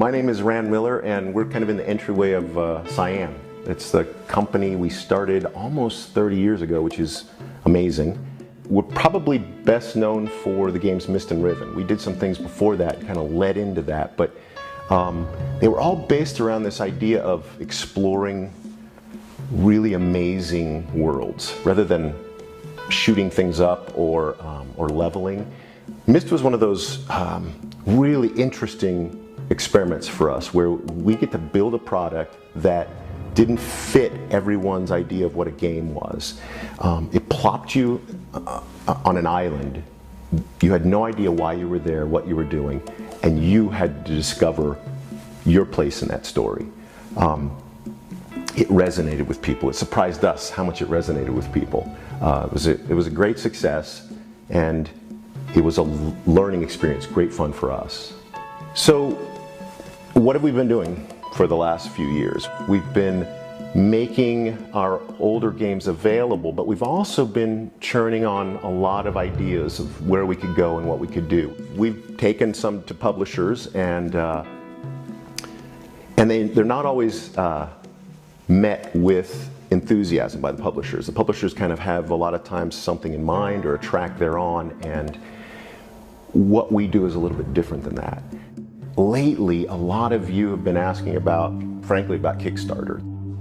My name is Rand Miller, and we're kind of in the entryway of Cyan. It's the company we started almost 30 years ago, which is amazing. We're probably best known for the games Mist and Riven. We did some things before that, kind of led into that, but they were all based around this idea of exploring really amazing worlds, rather than shooting things up or leveling. Mist was one of those really interesting experiments for us, where we get to build a product that didn't fit everyone's idea of what a game was. It plopped you on an island. You had no idea why you were there, what you were doing, and you had to discover your place in that story. It resonated with people. It surprised us how much it resonated with people. It was a great success, and it was a learning experience, great fun for us. So, what have we been doing for the last few years? We've been making our older games available, but we've also been churning on a lot of ideas of where we could go and what we could do. We've taken some to publishers, and they're not always met with enthusiasm by the publishers. The publishers kind of have a lot of times something in mind or a track they're on, and what we do is a little bit different than that. Lately, a lot of you have been asking frankly, about Kickstarter.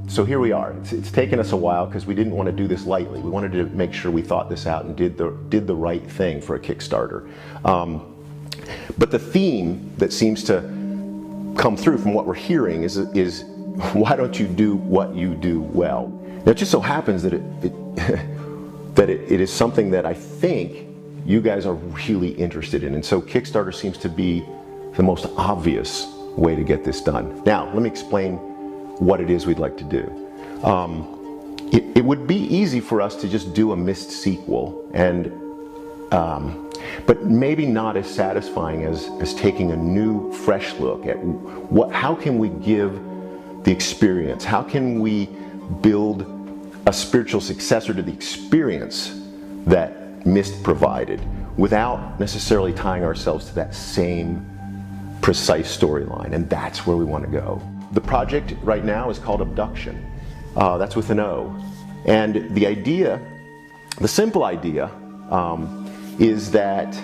So here we are. It's taken us a while because we didn't want to do this lightly. We wanted to make sure we thought this out and did the right thing for a Kickstarter. But the theme that seems to come through from what we're hearing is why don't you do what you do well? Now, it just so happens that it is something that I think you guys are really interested in, and so Kickstarter seems to be the most obvious way to get this done. Now, let me explain what it is we'd like to do. It would be easy for us to just do a Myst sequel, but maybe not as satisfying as taking a new, fresh look at how can we give the experience? How can we build a spiritual successor to the experience that Myst provided without necessarily tying ourselves to that same precise storyline? And that's where we want to go. The project right now is called Obduction. That's with an O. And the idea, the simple idea, is that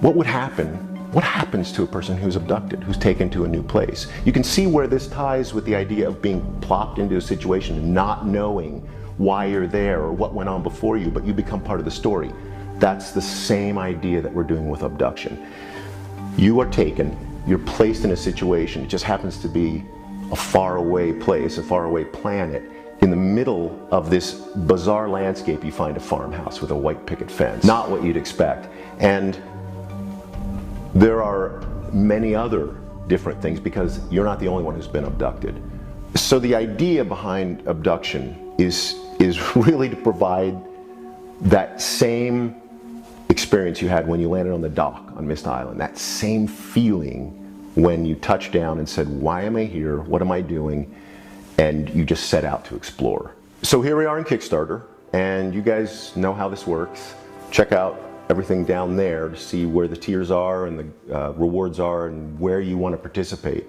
what happens to a person who's abducted, who's taken to a new place? You can see where this ties with the idea of being plopped into a situation and not knowing why you're there or what went on before you, but you become part of the story. That's the same idea that we're doing with Obduction. You are taken, you're placed in a situation. It just happens to be a faraway place, a faraway planet. In the middle of this bizarre landscape, you find a farmhouse with a white picket fence. Not what you'd expect. And there are many other different things, because you're not the only one who's been abducted. So the idea behind Obduction is really to provide that same experience you had when you landed on the dock on Mist Island, that same feeling when you touched down and said, why am I here? What am I doing? And you just set out to explore. So here we are in Kickstarter, and you guys know how this works. Check out everything down there to see where the tiers are and the rewards are and where you want to participate.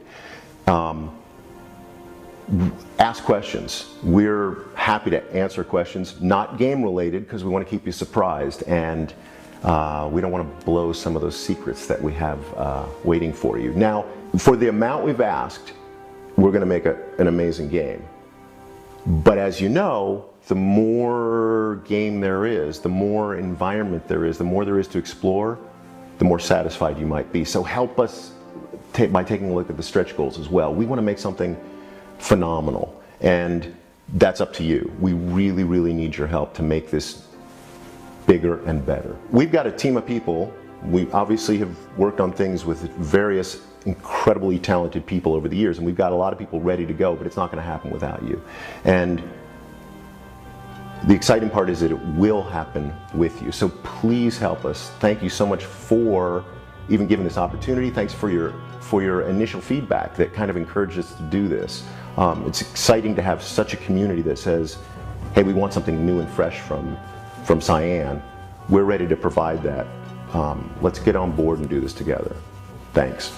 Ask questions. We're happy to answer questions, not game related, because we want to keep you surprised, and we don't want to blow some of those secrets that we have waiting for you. Now, for the amount we've asked, we're going to make an amazing game. But as you know, the more game there is, the more environment there is, the more there is to explore, the more satisfied you might be. So help us by taking a look at the stretch goals as well. We want to make something phenomenal, and that's up to you. We really, really need your help to make this bigger and better. We've got a team of people. We obviously have worked on things with various incredibly talented people over the years, and we've got a lot of people ready to go, but it's not going to happen without you. And the exciting part is that it will happen with you. So please help us. Thank you so much for even giving this opportunity. Thanks for your initial feedback that kind of encouraged us to do this. It's exciting to have such a community that says, hey, we want something new and fresh from Cyan. We're ready to provide that. Let's get on board and do this together. Thanks.